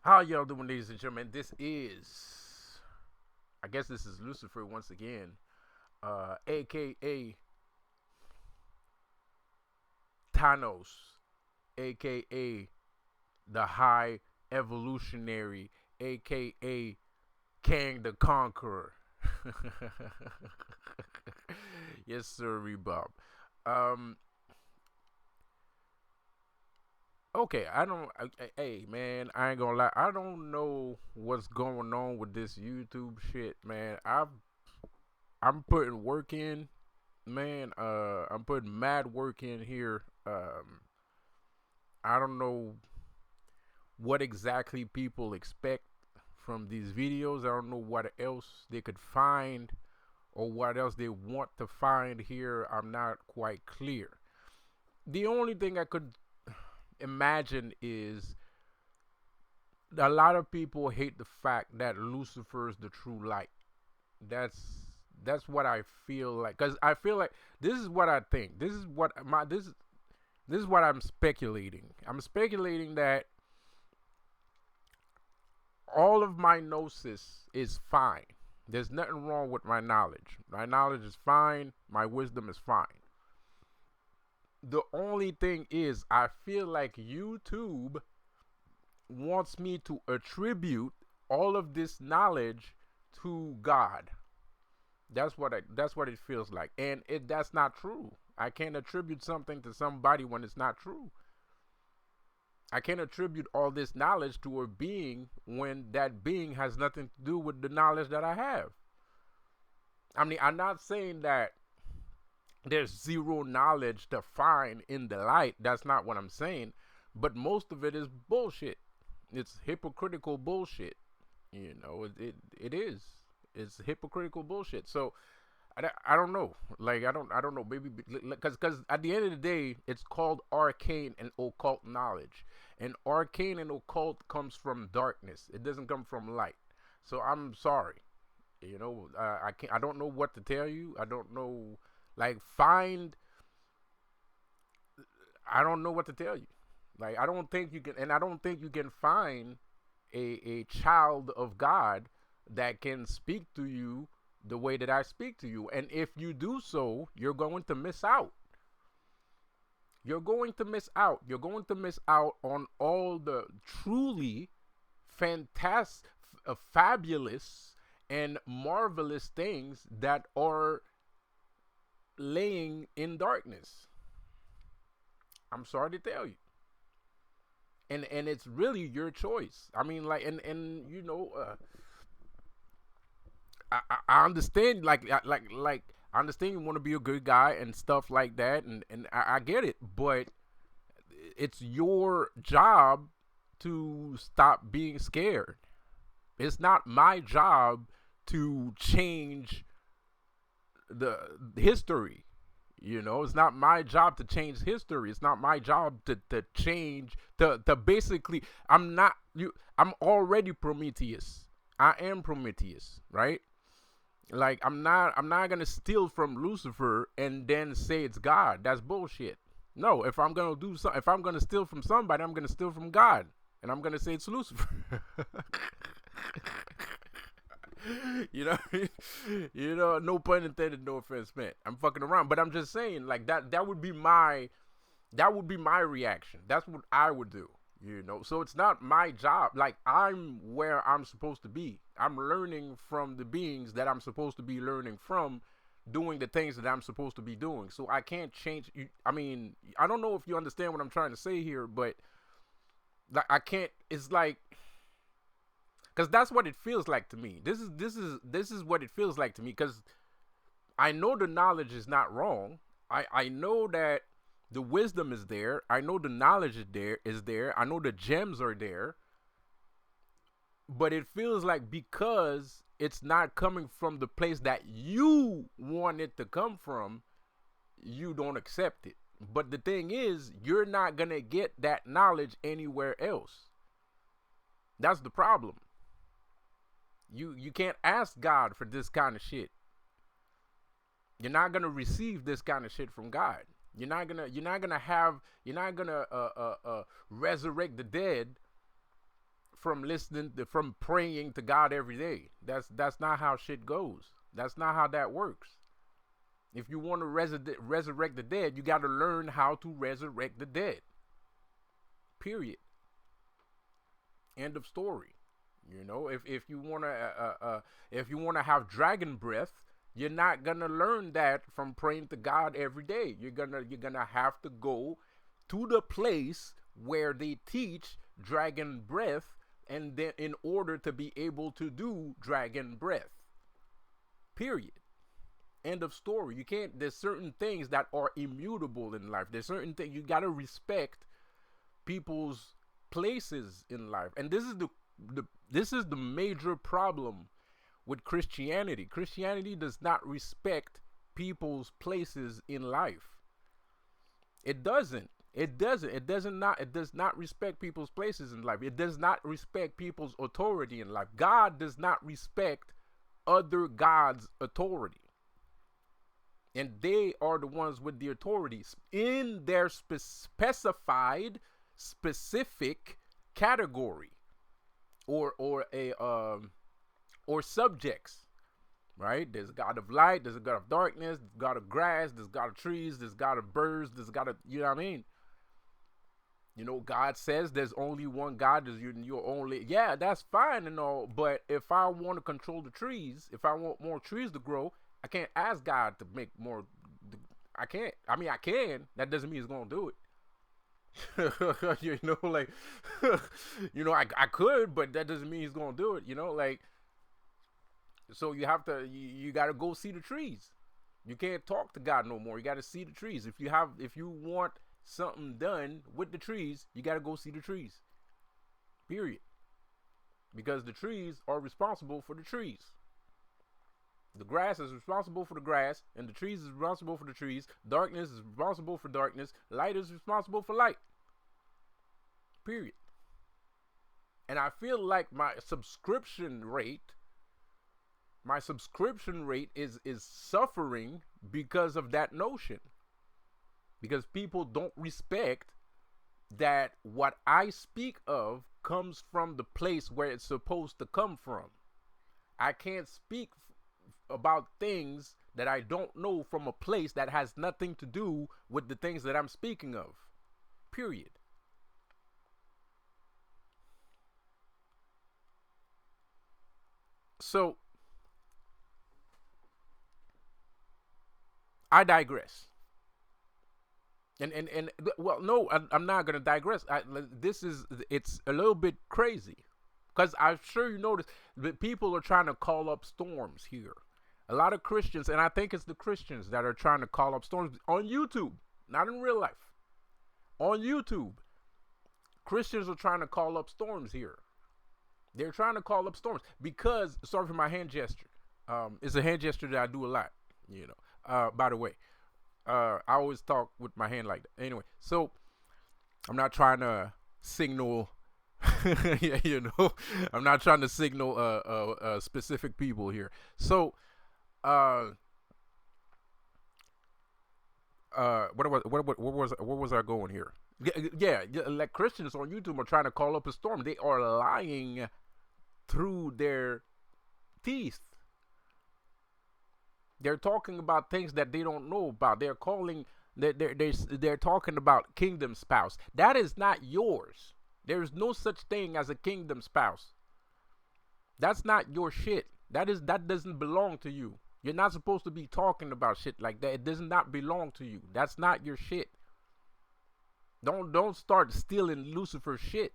How y'all doing, ladies and gentlemen? I guess this is Lucifer once again, aka Thanos, aka the High Evolutionary, aka Kang the Conqueror. Yes, sir, Bob. Um, okay, hey, man, I ain't gonna lie. I don't know what's going on with this YouTube shit, man. I'm putting work in, man. I'm putting mad work in here. I don't know what exactly people expect from these videos. I don't know what else they could find or what else they want to find here. I'm not quite clear. The only thing I could imagine is a lot of people hate the fact that Lucifer is the true light. That's that's what I feel like, cuz I feel like this is what I think. This is what I'm speculating. I'm speculating that all of my gnosis is fine. There's nothing wrong with my knowledge. My knowledge is fine. My wisdom is fine. The only thing is, I feel like YouTube wants me to attribute all of this knowledge to God. That's what it feels like, and that's not true. I can't attribute something to somebody when it's not true. I can't attribute all this knowledge to a being when that being has nothing to do with the knowledge that I have. I mean, I'm not saying that there's zero knowledge to find in the light. That's not what I'm saying. But most of it is bullshit. It's hypocritical bullshit. It is. It's hypocritical bullshit. So I don't know. Like I don't know. Maybe because at the end of the day, it's called arcane and occult knowledge, and arcane and occult comes from darkness. It doesn't come from light. So I'm sorry. I can't. I don't know what to tell you. I don't know. Like find. I don't know what to tell you. Like I don't think you can, and I don't think you can find a child of God that can speak to you the way that I speak to you. And if you do so, you're going to miss out. You're going to miss out. You're going to miss out on all the truly fantastic, fabulous, and marvelous things that are laying in darkness. I'm sorry to tell you. And it's really your choice. I mean, like, I understand, like I understand you want to be a good guy and stuff like that, and I get it, but it's your job to stop being scared. It's not my job to change the history. It's not my job to change history. It's not my job to change to basically. I'm already Prometheus. I am Prometheus, right? Like I'm not gonna steal from Lucifer and then say it's God. That's bullshit. No, if I'm gonna steal from somebody, I'm gonna steal from God, and I'm gonna say it's Lucifer. you know, no pun intended, no offense meant. I'm fucking around, but I'm just saying, like that would be my reaction. That's what I would do. So it's not my job. Like I'm where I'm supposed to be. I'm learning from the beings that I'm supposed to be learning from, doing the things that I'm supposed to be doing. So I can't change. I mean, I don't know if you understand what I'm trying to say here, but like I can't. It's like because that's what it feels like to me. This is what it feels like to me because I know the knowledge is not wrong. I know that the wisdom is there. I know the knowledge is there. I know the gems are there. But it feels like because it's not coming from the place that you want it to come from, you don't accept it. But the thing is, you're not gonna get that knowledge anywhere else. That's the problem. You can't ask God for this kind of shit. You're not gonna receive this kind of shit from God. You're not gonna resurrect the dead from from praying to God every day. That's not how shit goes. That's not how that works. If you want to resurrect the dead, you got to learn how to resurrect the dead. Period. End of story. You know, if you want to have dragon breath, you're not gonna learn that from praying to God every day. You're gonna have to go to the place where they teach dragon breath, and then in order to be able to do dragon breath. Period. End of story. You can't. There's certain things that are immutable in life. There's certain things you gotta respect people's places in life, and this is the major problem with Christianity. Christianity does not respect people's places in life. It doesn't. It does not respect people's places in life. It does not respect people's authority in life. God does not respect other gods' authority. And they are the ones with the authorities in their specified, specific category or subjects, right? There's a God of light, there's a God of darkness, there's a God of grass, there's a God of trees, there's a God of birds, there's a God of, you know what I mean? You know, God says there's only one God, you're only, yeah, that's fine and all, but if I want to control the trees, if I want more trees to grow, I can't ask God to make more. I can't. I mean, I can. That doesn't mean He's gonna do it. You know, like, you know, I could, but that doesn't mean He's gonna do it. You know, like, so you have to. You got to go see the trees. You can't talk to God no more. You got to see the trees. If you want something done with the trees, you got to go see the trees. Period. Because the trees are responsible for the trees. The grass is responsible for the grass, and the trees is responsible for the trees. Darkness is responsible for darkness. Light is responsible for light. Period. And I feel like my subscription rate is suffering because of that notion. Because people don't respect that what I speak of comes from the place where it's supposed to come from. I can't speak about things that I don't know from a place that has nothing to do with the things that I'm speaking of. Period. So I digress. And well, no, I'm not gonna digress. It's a little bit crazy, because I'm sure you notice that people are trying to call up storms here. A lot of Christians, and I think it's the Christians that are trying to call up storms on YouTube, not in real life. On YouTube, Christians are trying to call up storms here. They're trying to call up storms because, sorry for my hand gesture. It's a hand gesture that I do a lot, you know. By the way, I always talk with my hand like that. Anyway, so I'm not trying to signal, yeah, you know, I'm not trying to signal specific people here. So, what was I going here? Yeah, like Christians on YouTube are trying to call up a storm. They are lying through their teeth. They're talking about things that they don't know about. They're talking about kingdom spouse. That is not yours. There is no such thing as a kingdom spouse. That's not your shit. That doesn't belong to you. You're not supposed to be talking about shit like that. It does not belong to you. That's not your shit. Don't start stealing Lucifer's shit.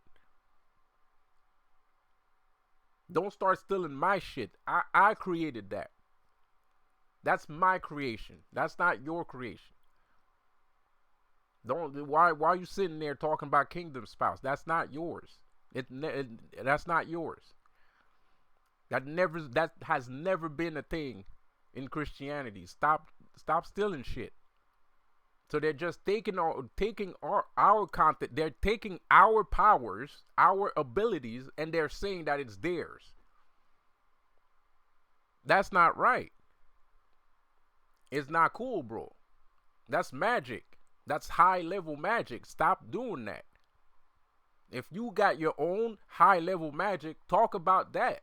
Don't start stealing my shit. I created that. That's my creation. That's not your creation. Why are you sitting there talking about kingdom spouse? That's not yours. That's not yours. That has never been a thing in Christianity. Stop stealing shit. So they're just taking our content. They're taking our powers, our abilities, and they're saying that it's theirs. That's not right. It's not cool, bro. That's magic. That's high level magic. Stop doing that. If you got your own high level magic, talk about that.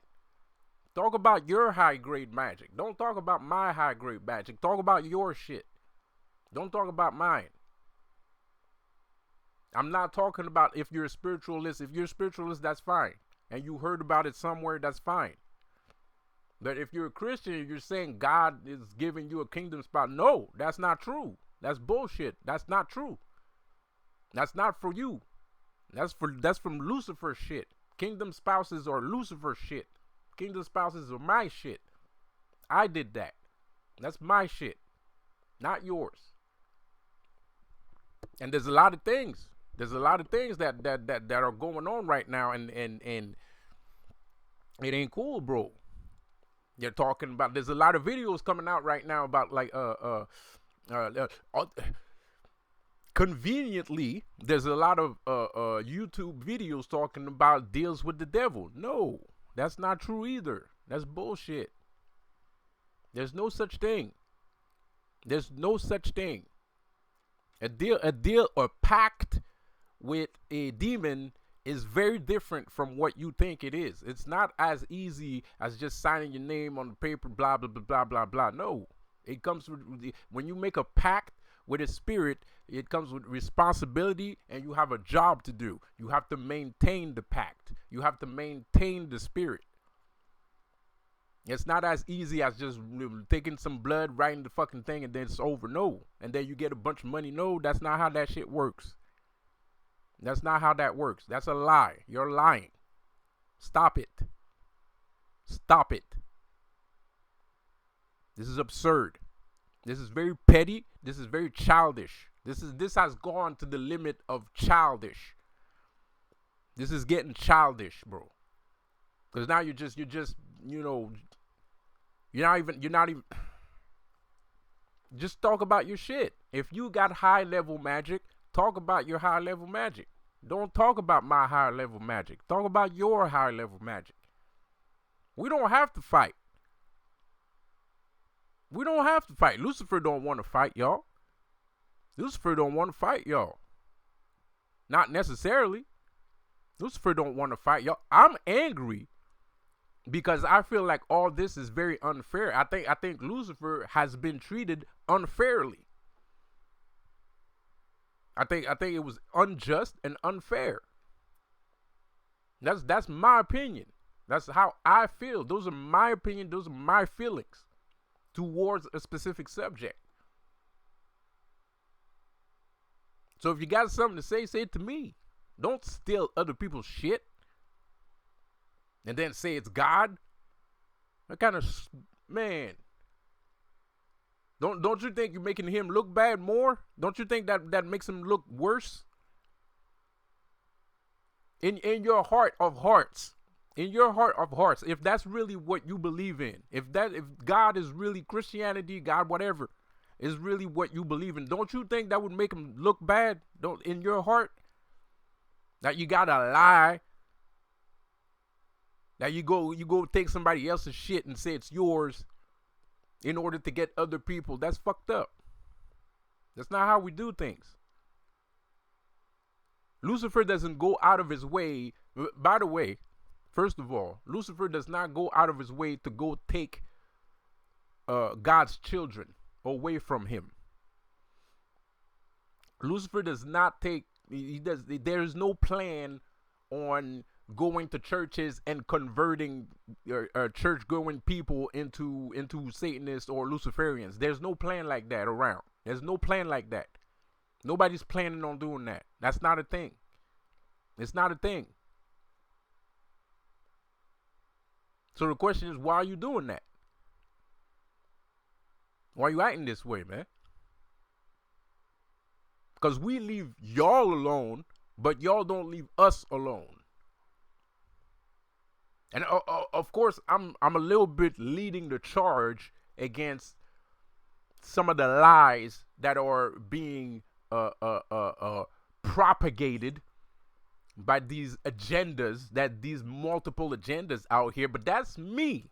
Talk about your high grade magic. Don't talk about my high grade magic. Talk about your shit. Don't talk about mine. I'm not talking about if you're a spiritualist. If you're a spiritualist, that's fine. And you heard about it somewhere, that's fine. But if you're a Christian, you're saying God is giving you a kingdom spot. No, that's not true. That's bullshit. That's not true. That's not for you. That's from Lucifer shit. Kingdom spouses are Lucifer shit. Kingdom spouses are my shit. I did that. That's my shit, not yours. And there's a lot of things. There's a lot of things that are going on right now, and it ain't cool, bro. You're talking about. There's a lot of videos coming out right now about like conveniently, there's a lot of YouTube videos talking about deals with the devil. No, that's not true either. That's bullshit. There's no such thing. There's no such thing. A deal or pact with a demon is very different from what you think it is. It's not as easy as just signing your name on the paper, blah, blah, blah, blah, blah, blah. No, it comes with, when you make a pact with a spirit, it comes with responsibility, and you have a job to do. You have to maintain the pact. You have to maintain the spirit. It's not as easy as just taking some blood, writing the fucking thing, and then it's over. No. And then you get a bunch of money. No, that's not how that shit works. That's not how that works. That's a lie. You're lying. Stop it. Stop it. This is absurd. This is very petty. This is very childish. This has gone to the limit of childish. This is getting childish, bro. Because now you're just, you know, you're not even, just talk about your shit. If you got high level magic, talk about your high level magic. Don't talk about my high level magic. Talk about your high level magic. We don't have to fight. We don't have to fight. Lucifer don't want to fight, y'all. Lucifer don't want to fight, y'all. Not necessarily. Lucifer don't want to fight, y'all. I'm angry because I feel like all this is very unfair. I think Lucifer has been treated unfairly. I think it was unjust and unfair. That's my opinion. That's how I feel. Those are my opinion. Those are my feelings towards a specific subject. So if you got something to say it to me. Don't steal other people's shit and then say it's God. That kind of, man. Don't you think you're making him look bad more? Don't you think that makes him look worse? In your heart of hearts, if that's really what you believe in, if God is really Christianity, God whatever is really what you believe in, don't you think that would make him look bad? Don't, in your heart, that you gotta lie, that you go take somebody else's shit and say it's yours in order to get other people. That's fucked up. That's not how we do things. Lucifer doesn't go out of his way. By the way, first of all, Lucifer does not go out of his way to go take God's children away from him. Lucifer does not take, there is no plan on going to churches and converting church-going people into Satanists or Luciferians. There's no plan like that around. There's no plan like that. Nobody's planning on doing that. That's not a thing. It's not a thing. So the question is, why are you doing that? Why are you acting this way, man? Because we leave y'all alone, but y'all don't leave us alone. And of course, I'm a little bit leading the charge against some of the lies that are being propagated by these agendas, these multiple agendas out here. But that's me.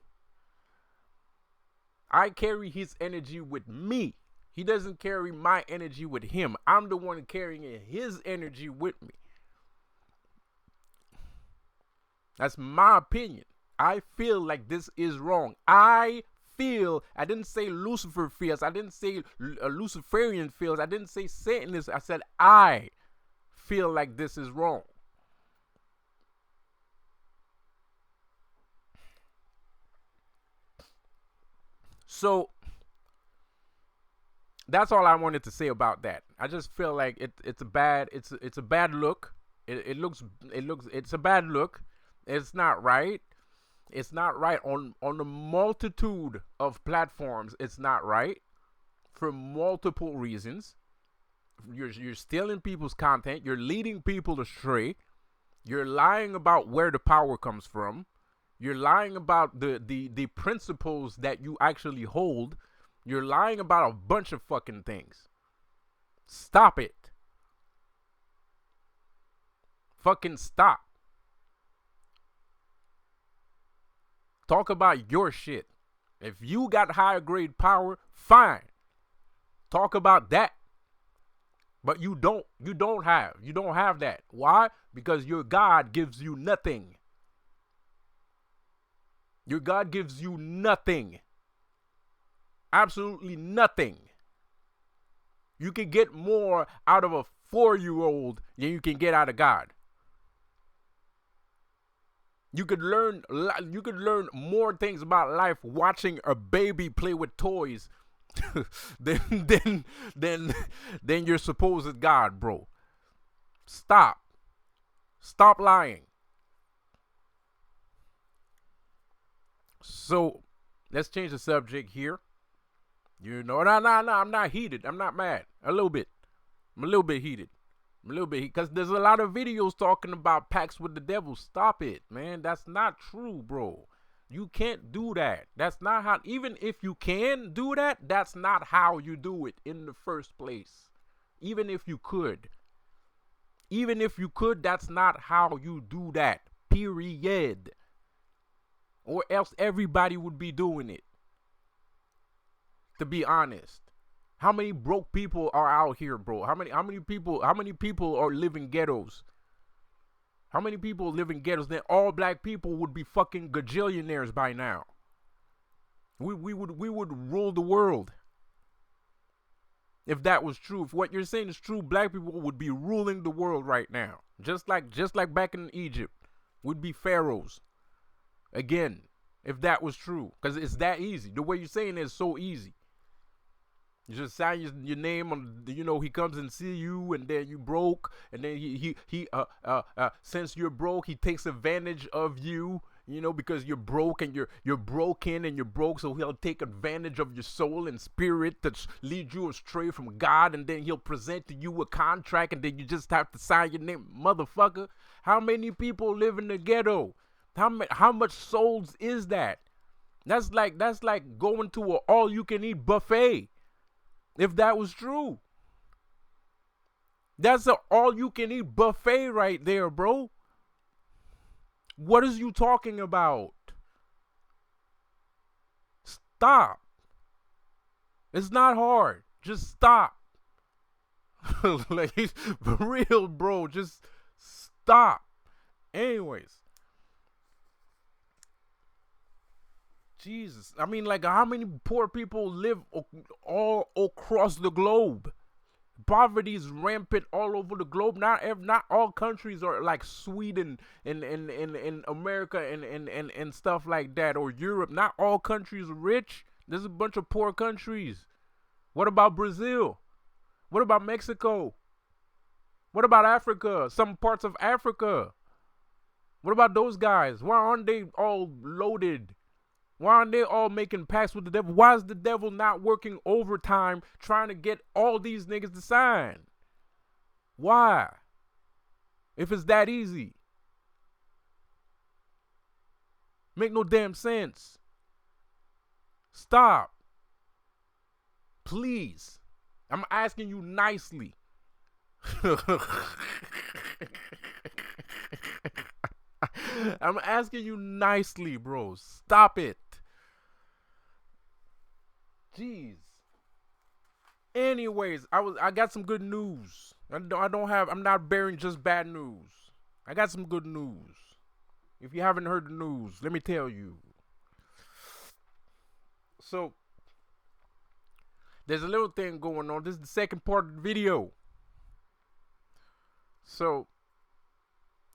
I carry his energy with me. He doesn't carry my energy with him. I'm the one carrying his energy with me. That's my opinion. I feel like this is wrong. I didn't say Lucifer feels. I didn't say Luciferian feels. I didn't say Satanist. I said I feel like this is wrong. So that's all I wanted to say about that. I just feel like it's a bad look. It's a bad look. It's not right. It's not right on a multitude of platforms. It's not right for multiple reasons. You're stealing people's content. You're leading people astray. You're lying about where the power comes from. You're lying about the principles that you actually hold. You're lying about a bunch of fucking things. Stop it. Fucking stop. Talk about your shit. If you got higher grade power, fine. Talk about that. But you don't have that. Why? Because your God gives you nothing. Your God gives you nothing. Absolutely nothing. You can get more out of a 4-year-old than you can get out of God. You could learn more things about life watching a baby play with toys than your supposed God, bro. Stop lying. So let's change the subject here. You know, no, I'm not heated. I'm not mad. A little bit. I'm a little bit heated. Because there's a lot of videos talking about pacts with the devil. Stop it, man. That's not true, bro. You can't do that. That's not how, even if you can do that, that's not how you do it in the first place. Even if you could. That's not how you do that. Period. Or else everybody would be doing it. To be honest. How many broke people are out here, bro? How many people are living ghettos? How many people live in ghettos? Then all black people would be fucking gajillionaires by now. We would rule the world. If that was true, if what you're saying is true, black people would be ruling the world right now. Just like back in Egypt. We'd be pharaohs. Again, if that was true. Because it's that easy. The way you're saying it is so easy. You just sign your name on, he comes and see you, and then you broke, and then he since you're broke, he takes advantage of you, because you're broke and you're broken and you're broke, so he'll take advantage of your soul and spirit to lead you astray from God, and then he'll present to you a contract, and then you just have to sign your name, motherfucker. How many people live in the ghetto? How much souls is that? That's like going to an all-you-can-eat buffet. If that was true. That's an all-you-can-eat buffet right there, bro. What is you talking about? Stop. It's not hard. Just stop. Like, for real, bro. Just stop. Anyways. Jesus. I mean, like, how many poor people live all across the globe? Poverty is rampant all over the globe. Not all countries are like Sweden and America and stuff like that, or Europe. Not all countries are rich. There's a bunch of poor countries. What about Brazil? What about Mexico? What about Africa? Some parts of Africa. What about those guys? Why aren't they all loaded? Why aren't they all making pacts with the devil? Why is the devil not working overtime trying to get all these niggas to sign? Why? If it's that easy. Make no damn sense. Stop. Please. I'm asking you nicely. I'm asking you nicely, bro. Stop it. Jeez. Anyways, I got some good news. I'm not bearing just bad news. I got some good news. If you haven't heard the news, let me tell you. So there's a little thing going on. This is the second part of the video. So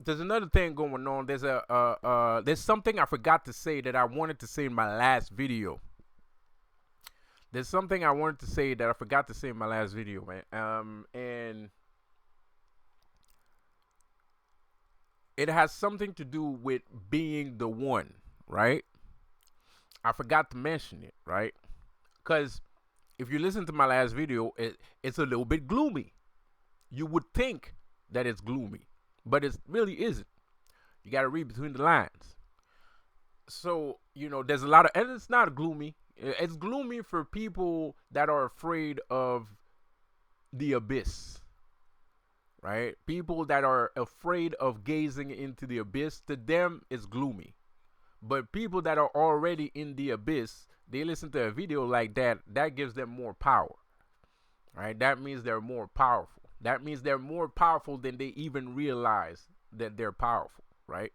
there's another thing going on. There's something I forgot to say that I wanted to say in my last video. There's something I wanted to say that I forgot to say in my last video, man. And it has something to do with being the one, right? I forgot to mention it, right? Because if you listen to my last video, it's a little bit gloomy. You would think that it's gloomy, but it really isn't. You got to read between the lines. So, there's a lot of, and it's not gloomy. It's gloomy for people that are afraid of the abyss, right? People that are afraid of gazing into the abyss, to them, it's gloomy. But people that are already in the abyss, they listen to a video like that, that gives them more power, right? That means they're more powerful. That means they're more powerful than they even realize that they're powerful, right?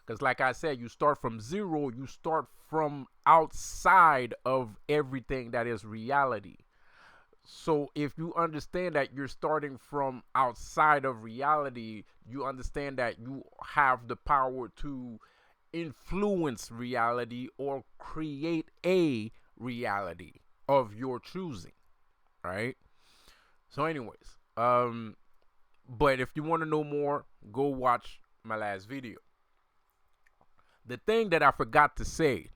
Because like I said, you start from zero, you start from outside of everything that is reality. So if you understand that you're starting from outside of reality, you understand that you have the power to influence reality or create a reality of your choosing, right? So anyways, but if you want to know more, go watch my last video. The thing that I forgot to say,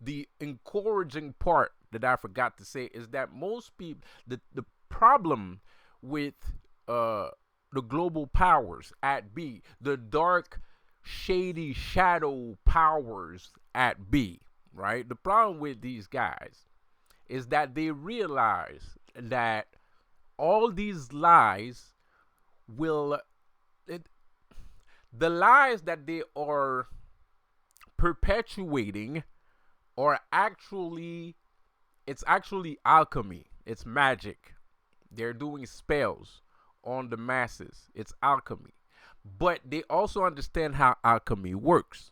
the encouraging part that I forgot to say, is that most people, the problem with the global powers at B, the dark, shady shadow powers at B, right? The problem with these guys is that they realize that all these lies the lies that they are perpetuating are it's actually alchemy. It's magic. They're doing spells on the masses. It's alchemy. But they also understand how alchemy works.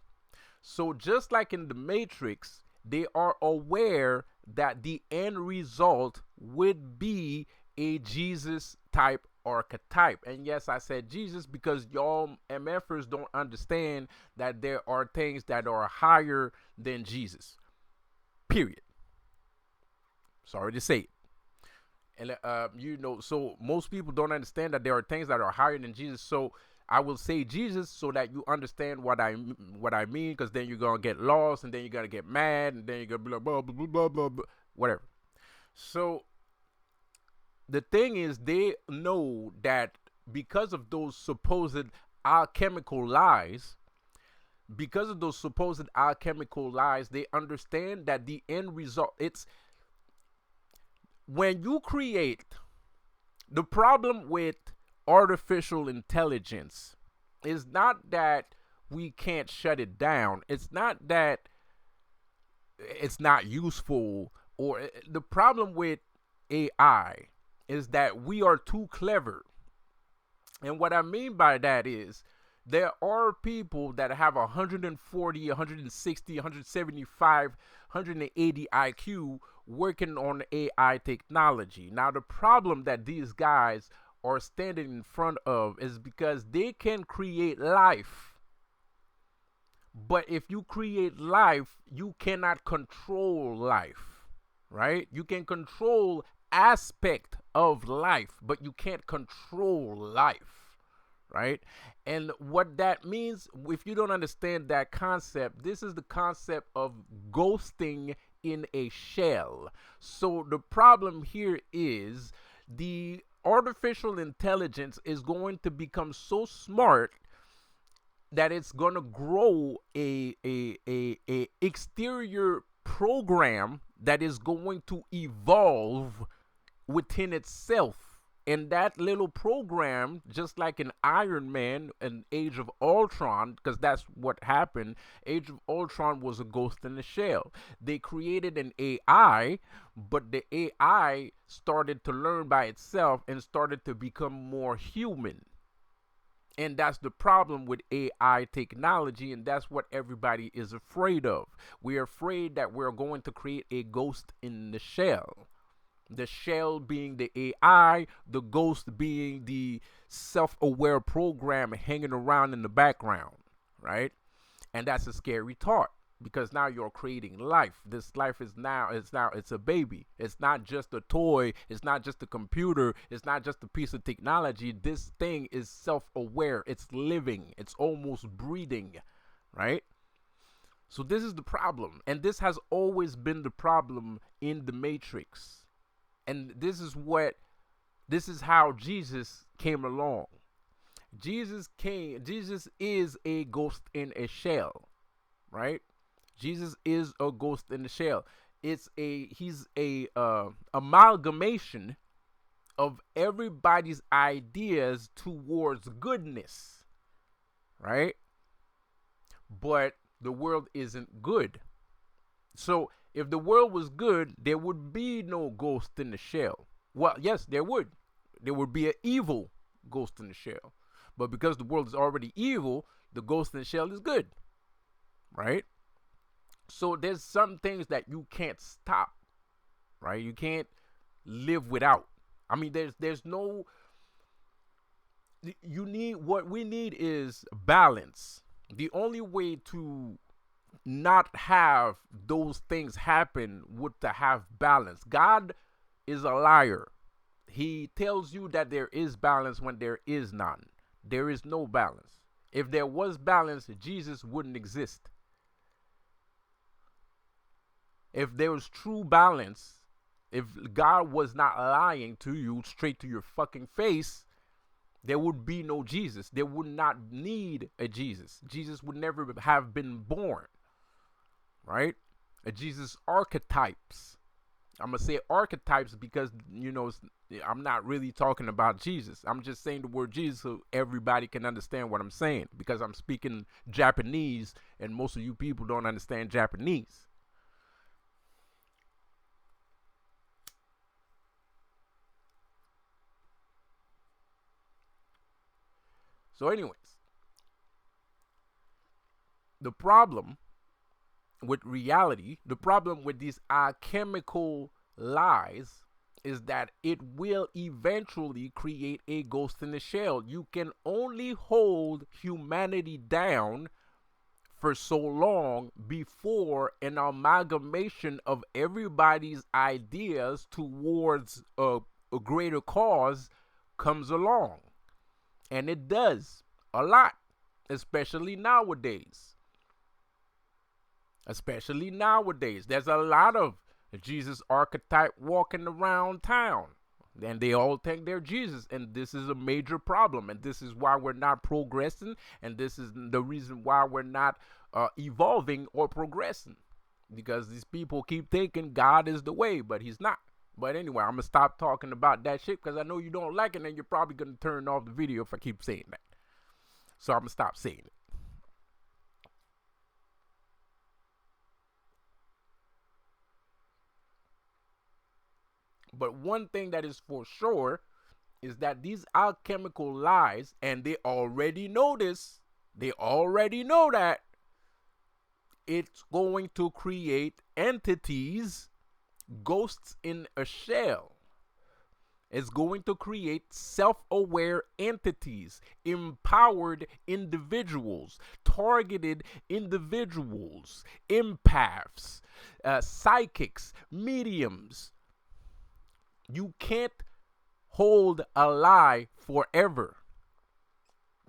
So just like in the Matrix, they are aware that the end result would be a Jesus type archetype. And yes, I said Jesus because y'all MFers don't understand that there are things that are higher than Jesus. Period. Sorry to say it. And so most people don't understand that there are things that are higher than Jesus. So I will say Jesus so that you understand what I mean, because then you're gonna get lost, and then you're gonna get mad, and then you're gonna be like blah blah blah blah blah, blah whatever. So the thing is, they know that because of those supposed alchemical lies, they understand that the end result, it's when you create, the problem with artificial intelligence is not that we can't shut it down. It's not that it's not useful, or the problem with AI is that we are too clever. And what I mean by that is there are people that have 140, 160, 175, 180 IQ working on AI technology. Now, the problem that these guys are standing in front of is because they can create life. But if you create life, you cannot control life, right? You can control aspect of life, but you can't control life, right? And what that means, if you don't understand that concept, this is the concept of ghosting in a shell. So the problem here is the artificial intelligence is going to become so smart that it's going to grow a exterior program that is going to evolve within itself. And that little program, just like in Iron Man and Age of Ultron, because that's what happened. Age of Ultron was a ghost in the shell. They created an AI, but the AI started to learn by itself and started to become more human. And that's the problem with AI technology, and that's what everybody is afraid of. We're afraid that we're going to create a ghost in the shell. The shell being the AI, the ghost being the self aware program hanging around in the background, right? And that's a scary thought because now you're creating life. This life is it's a baby. It's not just a toy, it's not just a computer, it's not just a piece of technology. This thing is self-aware, it's living, it's almost breathing, right? So this is the problem, and this has always been the problem in the Matrix. And this is how Jesus came along. Jesus is a ghost in a shell, right? Jesus is a ghost in the shell. He's a amalgamation of everybody's ideas towards goodness, right? But the world isn't good. So if the world was good, there would be no ghost in the shell. Well, yes, there would. There would be an evil ghost in the shell. But because the world is already evil, the ghost in the shell is good, right? So there's some things that you can't stop, right? You can't live without. I mean, there's no. What we need is balance. The only way to not have those things happen would to have balance. God is a liar. He tells you that there is balance when there is none. There is no balance. If there was balance, Jesus wouldn't exist. If there was true balance, if God was not lying to you straight to your fucking face, there would be no Jesus. There would not need a Jesus. Jesus would never have been born, right? A Jesus archetypes. I'm going to say archetypes because, I'm not really talking about Jesus. I'm just saying the word Jesus so everybody can understand what I'm saying because I'm speaking Japanese and most of you people don't understand Japanese. So anyways, the problem with reality, the problem with these alchemical lies is that it will eventually create a ghost in the shell. You can only hold humanity down for so long before an amalgamation of everybody's ideas towards a greater cause comes along. And it does a lot, especially nowadays. There's a lot of Jesus archetype walking around town. And they all think they're Jesus. And this is a major problem. And this is why we're not progressing. And this is the reason why we're not evolving or progressing. Because these people keep thinking God is the way, but he's not. But anyway, I'm going to stop talking about that shit because I know you don't like it and you're probably going to turn off the video if I keep saying that. So I'm going to stop saying it. But one thing that is for sure is that these alchemical lies, and they already know this, they already know that it's going to create entities, ghosts in a shell. It's going to create self-aware entities, empowered individuals, targeted individuals, empaths, psychics, mediums. You can't hold a lie forever.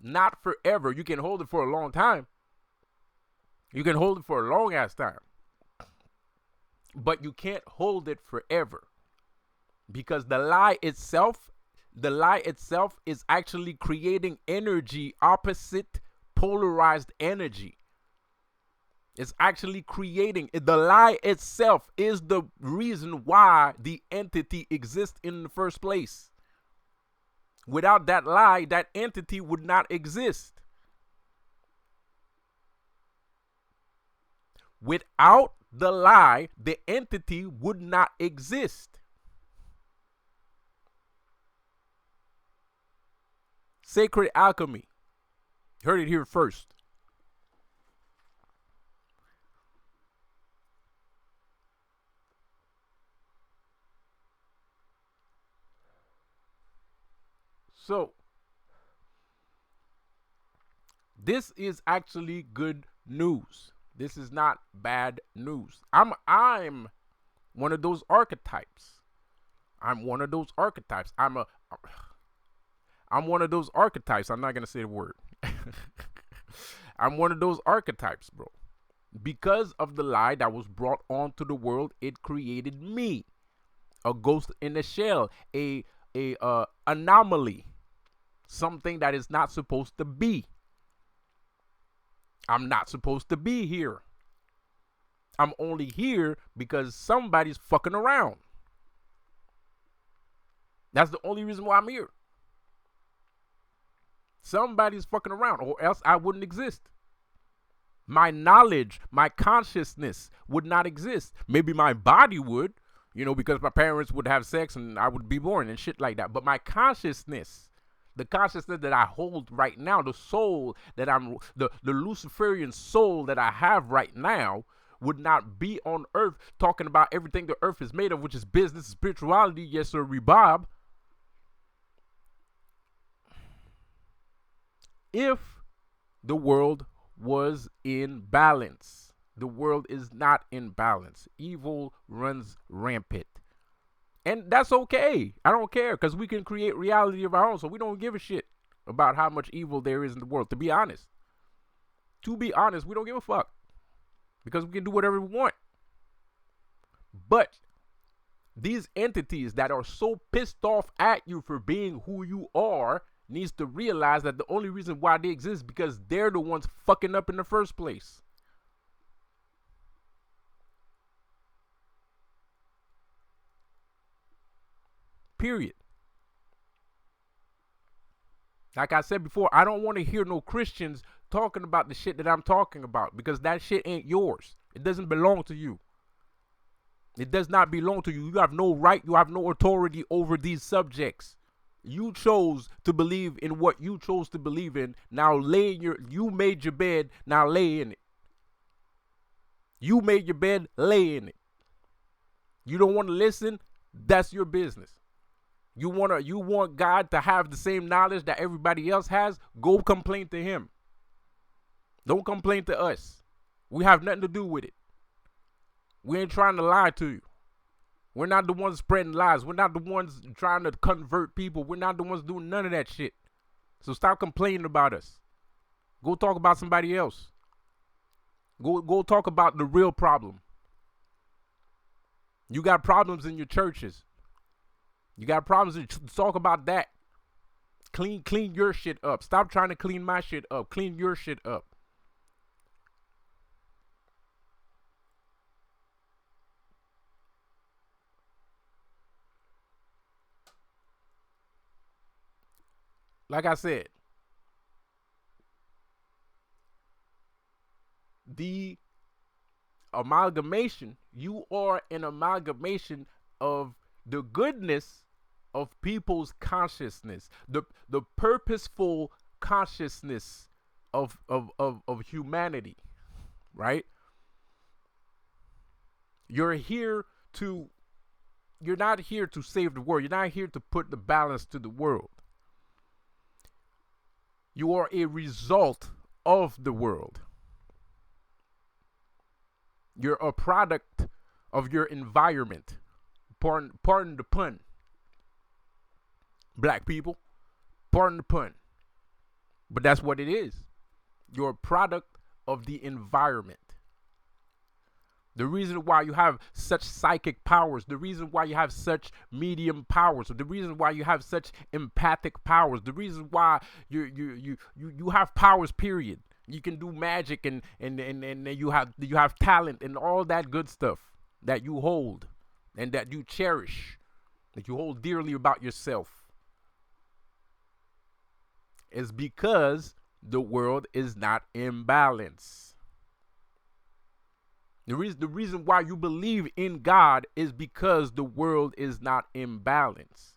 Not forever. You can hold it for a long time. You can hold it for a long ass time. But you can't hold it forever. Because the lie itself is actually creating energy, opposite polarized energy. It's actually creating, the lie itself is the reason why the entity exists in the first place. Without that lie, that entity would not exist. Without the lie, the entity would not exist. Sacred alchemy. Heard it here first. So, this is actually good news. This is not bad news. I'm one of those archetypes. I'm one of those archetypes. I'm one of those archetypes. I'm not gonna say the word. I'm one of those archetypes, bro. Because of the lie that was brought onto the world, it created me, a ghost in a shell, a anomaly, something that is not supposed to be. I'm not supposed to be here. I'm only here because somebody's fucking around. That's the only reason why I'm here. Somebody's fucking around, or else I wouldn't exist. My knowledge, my consciousness would not exist. Maybe my body would, because my parents would have sex and I would be born and shit like that. But my consciousness, the consciousness that I hold right now, the soul that the Luciferian soul that I have right now, would not be on earth talking about everything the earth is made of, which is business, spirituality, yes sir, Bob. If the world was in balance. The world is not in balance. Evil runs rampant. And that's okay. I don't care, because we can create reality of our own, so we don't give a shit about how much evil there is in the world, to be honest. To be honest, we don't give a fuck, because we can do whatever we want. But these entities that are so pissed off at you for being who you are needs to realize that the only reason why they exist is because they're the ones fucking up in the first place. Period. Like I said before, I don't want to hear no Christians talking about the shit that I'm talking about, because that shit ain't yours. It doesn't belong to you. It does not belong to you. You have no right, you have no authority over these subjects. You chose to believe in what you chose to believe in. Now you made your bed, now lay in it. You made your bed, lay in it. You don't want to listen, that's your business. You want God to have the same knowledge that everybody else has, go complain to him. Don't complain to us. We have nothing to do with it. We ain't trying to lie to you. We're not the ones spreading lies. We're not the ones trying to convert people. We're not the ones doing none of that shit. So stop complaining about us. Go talk about somebody else. Go talk about the real problem. You got problems in your churches. You got problems. Talk about that. Clean your shit up. Stop trying to clean my shit up. Clean your shit up. Like I said, the amalgamation, you are an amalgamation of the goodness of people's consciousness, the purposeful consciousness of humanity, right? You're not here to save the world. You're not here to put the balance to the world. You are a result of the world. You're a product of your environment. Pardon the pun. Black people, pardon the pun. But that's what it is. You're a product of the environment. The reason why you have such psychic powers, the reason why you have such medium powers, the reason why you have such empathic powers, the reason why you have powers, period. You can do magic and you have talent and all that good stuff that you hold and that you cherish, that you hold dearly about yourself. Is because the world is not in balance. The reason why you believe in God is because the world is not in balance.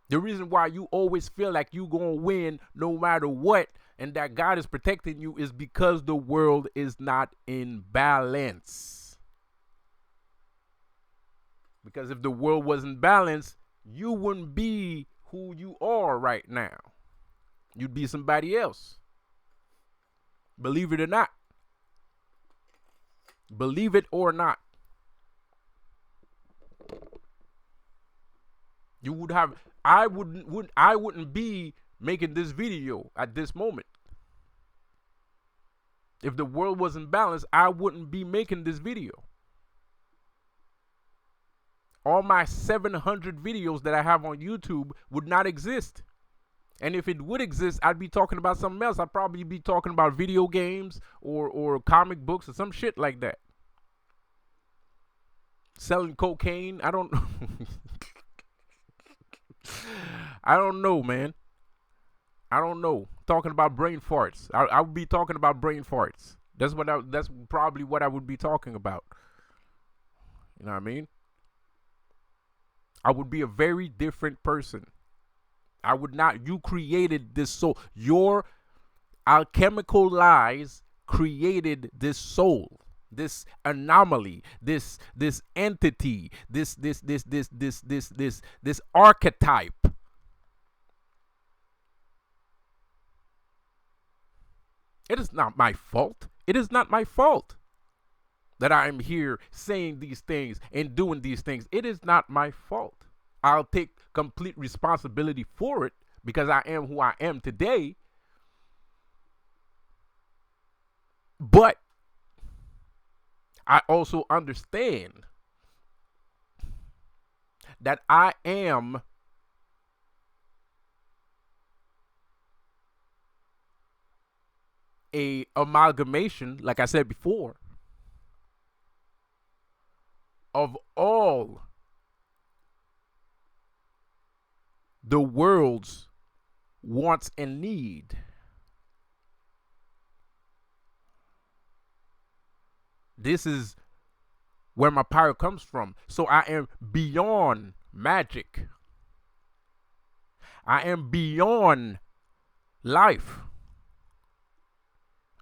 The reason why you always feel like you gonna win no matter what and that God is protecting you is because the world is not in balance. Because if the world wasn't balanced, you wouldn't be who you are right now. You'd be somebody else. Believe it or not. Believe it or not. You would have I wouldn't be making this video at this moment. If the world wasn't balanced, I wouldn't be making this video. All my 700 videos that I have on YouTube would not exist. And if it would exist, I'd be talking about something else. I'd probably be talking about video games or comic books or some shit like that. Selling cocaine. I don't I don't know, man. I don't know. Talking about brain farts. I would be talking about brain farts. That's probably what I would be talking about. You know what I mean? I would be a very different person. I would not. You created this soul. Your alchemical lies created this soul, this anomaly, this entity, this archetype. It is not my fault. It is not my fault that I am here saying these things and doing these things. It is not my fault. I'll take complete responsibility for it because I am who I am today. But I also understand that I am a amalgamation, like I said before, of all the world's wants and need. This is where my power comes from. So I am beyond magic. I am beyond life.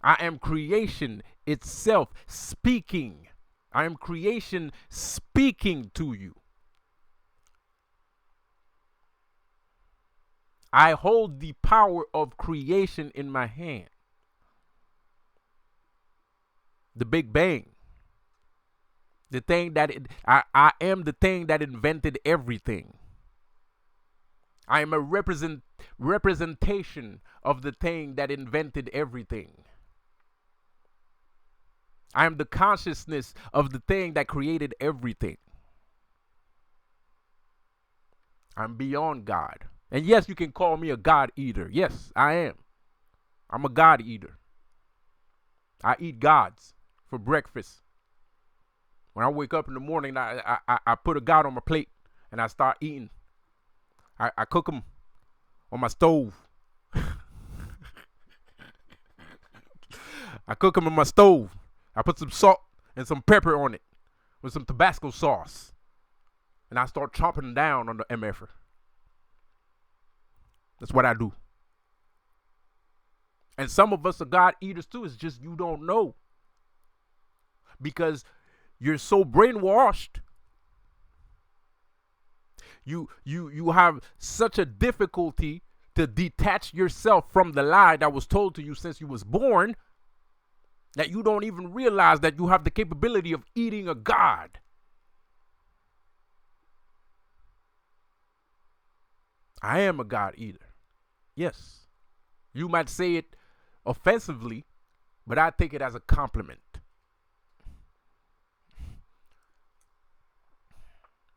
I am creation itself speaking. I am creation speaking to you. I hold the power of creation in my hand. The Big Bang. The thing that I am the thing that invented everything. I am a representation of the thing that invented everything. I am the consciousness of the thing that created everything. I'm beyond God. And yes, you can call me a God eater. Yes, I am. I'm a God eater. I eat gods for breakfast. When I wake up in the morning, I put a God on my plate and I start eating. I cook them on my stove. I cook them on my stove. I put some salt and some pepper on it with some Tabasco sauce. And I start chomping down on the MFer. That's what I do. And some of us are God eaters too. It's just you don't know. Because you're so brainwashed. You have such a difficulty to detach yourself from the lie that was told to you since you was born that you don't even realize that you have the capability of eating a God. I am a God eater. Yes. You might say it offensively, but I take it as a compliment.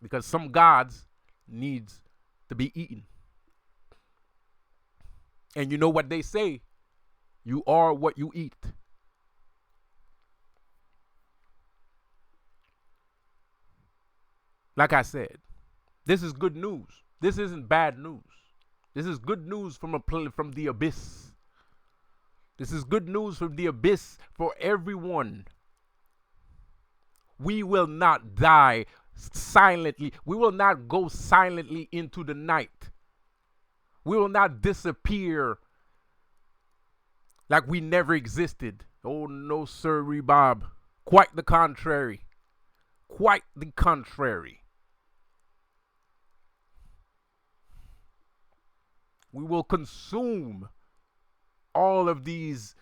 Because some gods needs to be eaten. And you know what they say? You are what you eat. Like I said, this is good news. This isn't bad news. This is good news from the abyss. This is good news from the abyss for everyone. We will not die silently. We will not go silently into the night. We will not disappear Like we never existed. Oh no, sir, Bob. Quite the contrary. Quite the contrary. We will consume all of these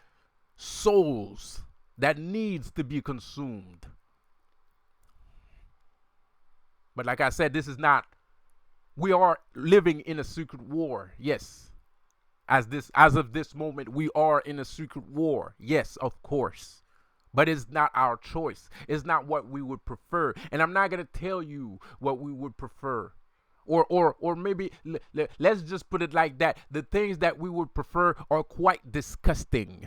souls that needs to be consumed. But like I said, this is not, we are living in a secret war. Yes. As of this moment, we are in a secret war. Yes, of course. But it's not our choice. It's not what we would prefer. And I'm not going to tell you what we would prefer. Or maybe let's just put it like that. The things that we would prefer are quite disgusting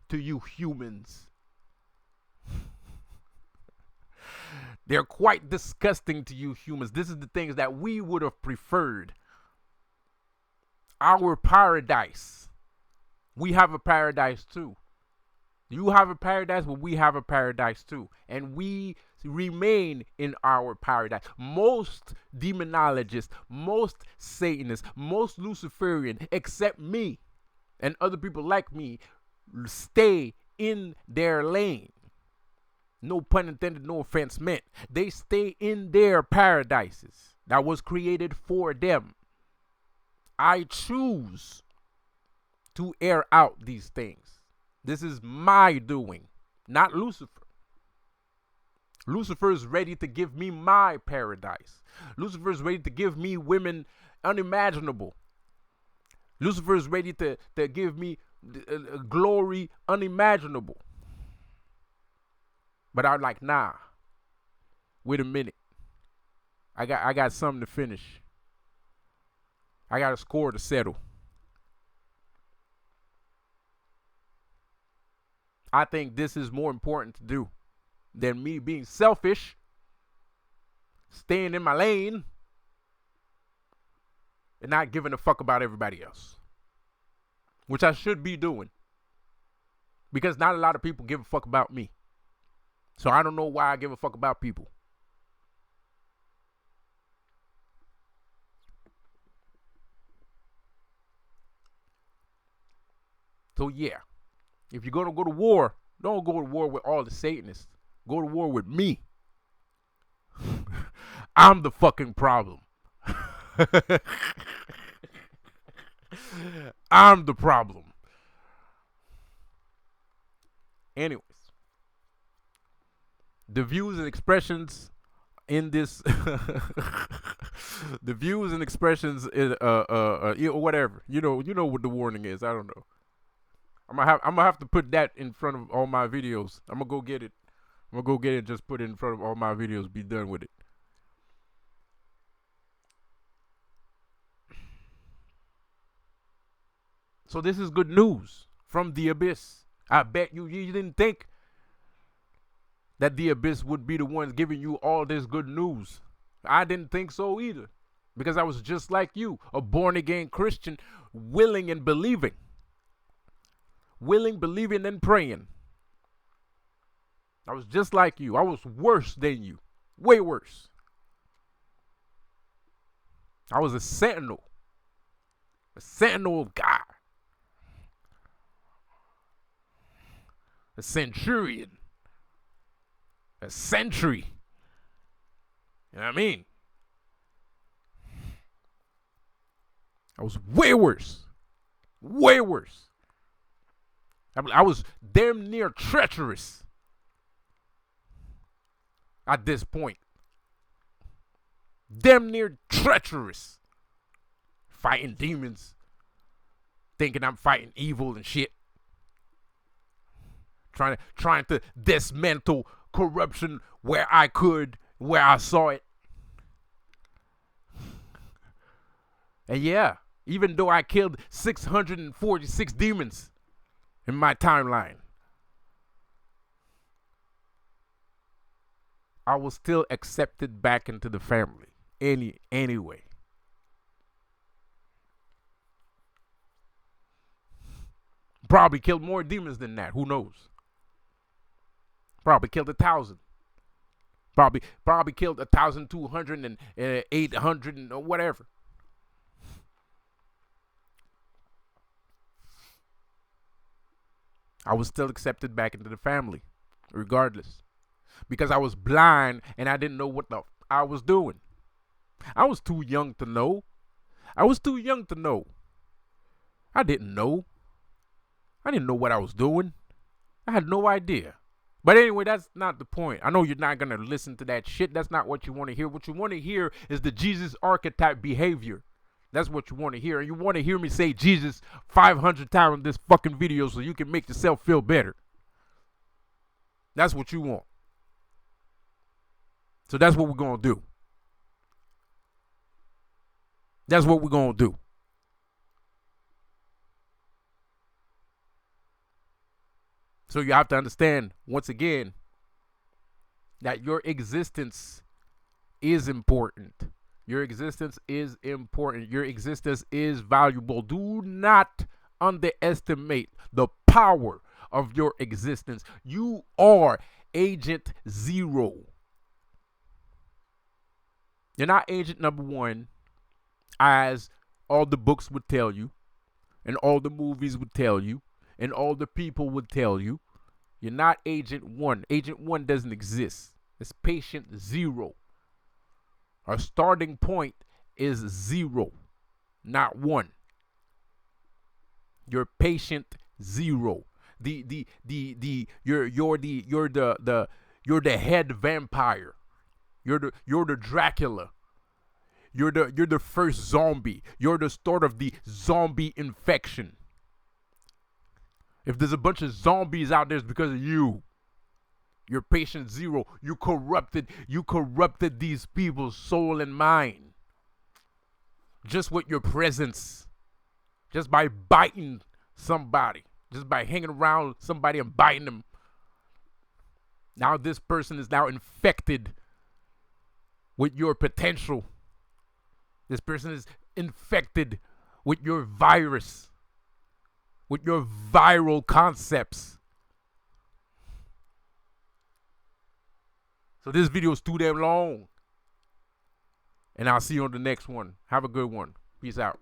to you humans. They're quite disgusting to you humans. This is the things that we would have preferred. Our paradise. We have a paradise too. You have a paradise, but we have a paradise too. And we remain in our paradise. Most demonologists, most Satanists, most Luciferian, except me and other people like me, stay in their lane. No pun intended, no offense meant. They stay in their paradises that was created for them. I choose to air out these things. This is my doing, not Lucifer. Lucifer is ready to give me my paradise. Lucifer is ready to give me women unimaginable. Lucifer is ready to give me glory unimaginable. But I'm like, nah. Wait a minute. I got something to finish. I got a score to settle. I think this is more important to do than me being selfish, staying in my lane, and not giving a fuck about everybody else. Which I should be doing. Because not a lot of people give a fuck about me. So I don't know why I give a fuck about people. So yeah, if you're going to go to war, don't go to war with all the Satanists. Go to war with me. I'm the fucking problem. I'm the problem. Anyways, the views and expressions in this, the views and expressions, whatever. You know what the warning is. I don't know. I'm gonna have to put that in front of all my videos. I'm gonna go get it. Just put it in front of all my videos. Be done with it. So this is good news from the abyss. I bet you didn't think that the abyss would be the ones giving you all this good news. I didn't think so either. Because I was just like you, a born again Christian, willing and believing. Willing, believing, and praying. I was just like you. I was worse than you. Way worse. I was a sentinel. A sentinel of God. A centurion. A sentry. You know what I mean? I was way worse. Way worse. I was damn near treacherous at this point. Damn near treacherous. Fighting demons. Thinking I'm fighting evil and shit. Trying to dismantle corruption where I could, where I saw it. And yeah, even though I killed 646 demons in my timeline, I was still accepted back into the family anyway. Probably killed more demons than that. Who knows? Probably killed 1,000. Probably killed 1,200 and 800 and whatever. I was still accepted back into the family, regardless. Because I was blind and I didn't know what I was doing. I was too young to know. I was too young to know. I didn't know. I didn't know what I was doing. I had no idea. But anyway, that's not the point. I know you're not going to listen to that shit. That's not what you want to hear. What you want to hear is the Jesus archetype behavior. That's what you want to hear. And you want to hear me say Jesus 500 times in this fucking video so you can make yourself feel better. That's what you want. So that's what we're going to do. That's what we're going to do. So you have to understand, once again, that your existence is important. Your existence is important. Your existence is valuable. Do not underestimate the power of your existence. You are agent zero. You're not agent number one, as all the books would tell you, and all the movies would tell you, and all the people would tell you. You're not agent one. Agent one doesn't exist. It's patient zero. Our starting point is zero, not one. You're patient zero. You're the head vampire. You're the Dracula. You're the first zombie. You're the start of the zombie infection. If there's a bunch of zombies out there, it's because of you. You're patient zero. You corrupted these people's soul and mind. Just with your presence. Just by biting somebody. Just by hanging around somebody and biting them. Now this person is now infected with your potential. This person is infected with your virus. With your viral concepts. So this video is too damn long. And I'll see you on the next one. Have a good one. Peace out.